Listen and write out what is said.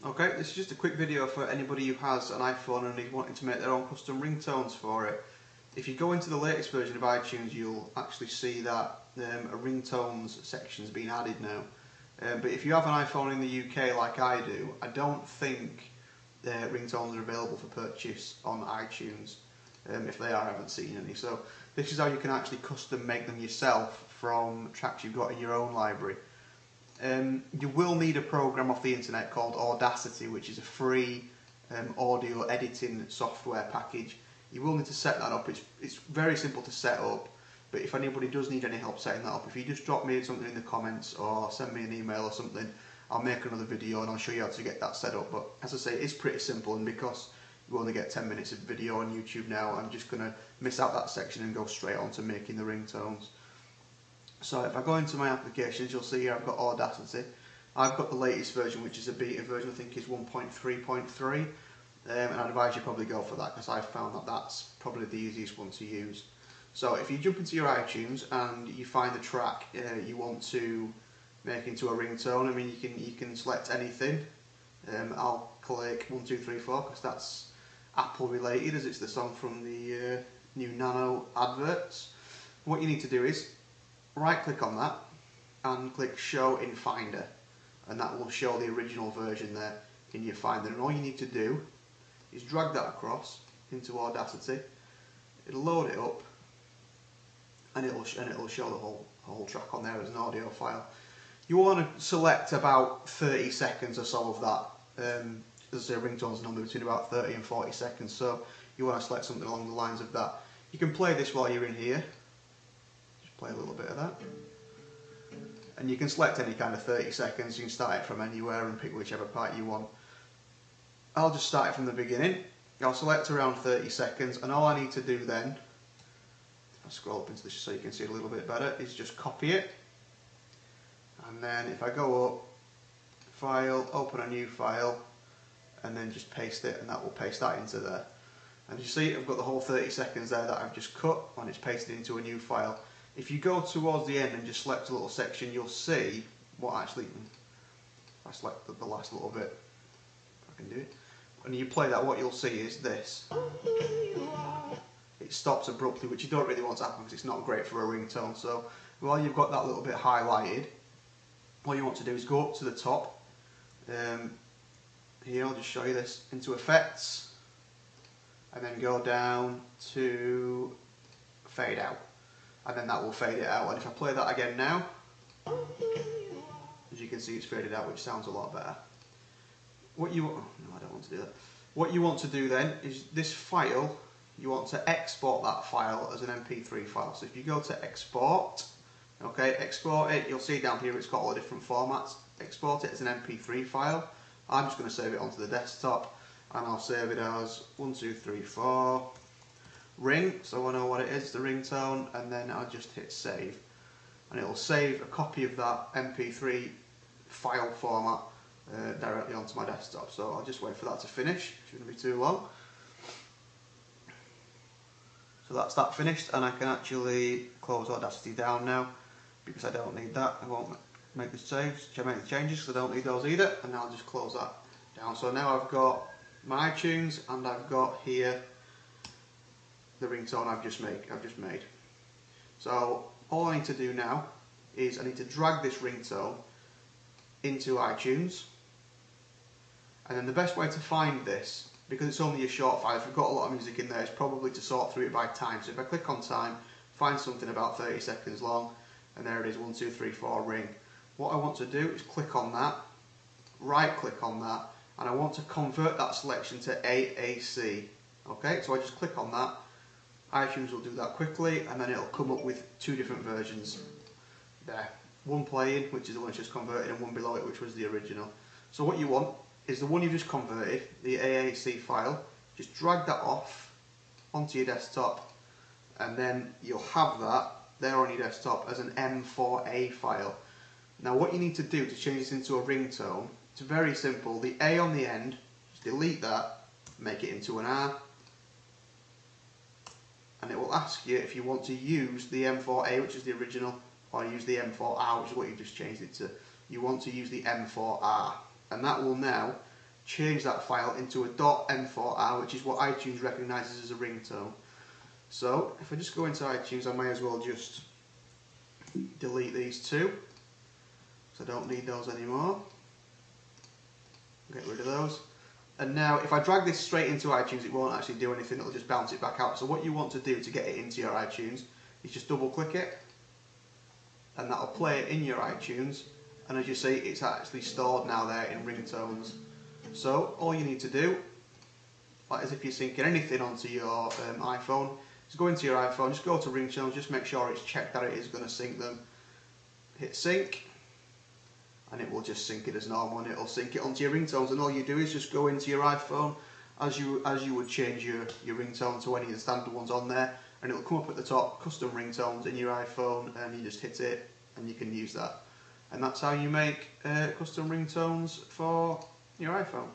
Okay, this is just a quick video for anybody who has an iPhone and is wanting to make their own custom ringtones for it. If you go into the latest version of iTunes, you'll actually see that a ringtones section has been added now. But if you have an iPhone in the UK like I do, I don't think ringtones are available for purchase on iTunes. If they are, I haven't seen any. So this is how you can actually custom make them yourself from tracks you've got in your own library. You will need a program off the internet called Audacity, which is a free audio editing software package. You will need to set that up. It's very simple to set up, but if anybody does need any help setting that up, if you just drop me something in the comments or send me an email or something, I'll make another video and I'll show you how to get that set up. But as I say, it's pretty simple, and because you only get 10 minutes of video on YouTube now, I'm just going to miss out that section and go straight on to making the ringtones. So if I go into my applications, you'll see here I've got Audacity. I've got the latest version, which is a beta version, I think is 1.3.3, and I'd advise you probably go for that because I've found that that's probably the easiest one to use. So if you jump into your iTunes and you find the track you want to make into a ringtone, I mean you can select anything. I'll click 1, 2, 3, 4 because that's Apple related, as it's the song from the new Nano adverts. What you need to do is right click on that and click show in Finder, and that will show the original version there in your Finder, and all you need to do is drag that across into Audacity. It'll load it up and it'll show the whole track on there as an audio file. You want to select about 30 seconds or so of that. As I say, ringtones are normally between about 30 and 40 seconds, so you want to select something along the lines of that. You can play this while you're in here. Play a little bit of that, and you can select any kind of 30 seconds. You can start it from anywhere and pick whichever part you want. I'll just start it from the beginning. I'll select around 30 seconds, and all I need to do then, if I scroll up into this so you can see it a little bit better, is just copy it, and then if I go up, file, open a new file, and then just paste it, and that will paste that into there. And you see I've got the whole 30 seconds there that I've just cut when it's pasted into a new file. If you go towards the end and just select a little section, you'll see what actually, if I select the last little bit, if I can do it, when you play that, what you'll see is this. It stops abruptly, which you don't really want to happen because it's not great for a ringtone. So while you've got that little bit highlighted, all you want to do is go up to the top. Here, I'll just show you this, into Effects, and then go down to Fade Out. And then that will fade it out, and if I play that again now, as you can see it's faded out, which sounds a lot better. What you want, no, I don't want to do that. What you want to do then is this file, you want to export that file as an MP3 file. So if you go to export, okay, export it, you'll see down here it's got all the different formats. Export it as an MP3 file. I'm just going to save it onto the desktop, and I'll save it as 1, 2, 3, 4. Ring, so I know what it is, the ringtone, and then I'll just hit save, and it'll save a copy of that MP3 file format directly onto my desktop. So I'll just wait for that to finish, shouldn't be too long. So that's that finished, and I can actually close Audacity down now because I don't need that. I won't make the changes because I don't need those either, and I'll just close that down. So now I've got my iTunes, and I've got here the ringtone I've just made. So all I need to do now is I need to drag this ringtone into iTunes, and then the best way to find this, because it's only a short file, if you've got a lot of music in there, is probably to sort through it by time. So if I click on time, find something about 30 seconds long, and there it is, 1, 2, 3, 4 ring. What I want to do is click on that, right click on that, and I want to convert that selection to AAC. Okay, so I just click on that. iTunes will do that quickly, and then it'll come up with 2 different versions there. One playing, which is the one that's just converted, and one below it, which was the original. So what you want is the one you've just converted, the AAC file. Just drag that off onto your desktop, and then you'll have that there on your desktop as an M4A file. Now what you need to do to change this into a ringtone, it's very simple. The A on the end, just delete that, make it into an R, and it will ask you if you want to use the M4A, which is the original, or use the M4R, which is what you've just changed it to. You want to use the M4R, and that will now change that file into a .m4r, which is what iTunes recognises as a ringtone. So if I just go into iTunes, I may as well just delete these two, so I don't need those anymore. Get rid of those. And now if I drag this straight into iTunes, it won't actually do anything, it'll just bounce it back out. So what you want to do to get it into your iTunes is just double click it, and that'll play it in your iTunes, and as you see, it's actually stored now there in ringtones. So all you need to do, like as if you're syncing anything onto your iPhone, is go into your iPhone, just go to ringtones, just make sure it's checked that it is going to sync them. Hit sync, and it will just sync it as normal, and it'll sync it onto your ringtones. And all you do is just go into your iPhone as you would change your ringtone to any of the standard ones on there, and it'll come up at the top, custom ringtones in your iPhone, and you just hit it and you can use that. And that's how you make custom ringtones for your iPhone.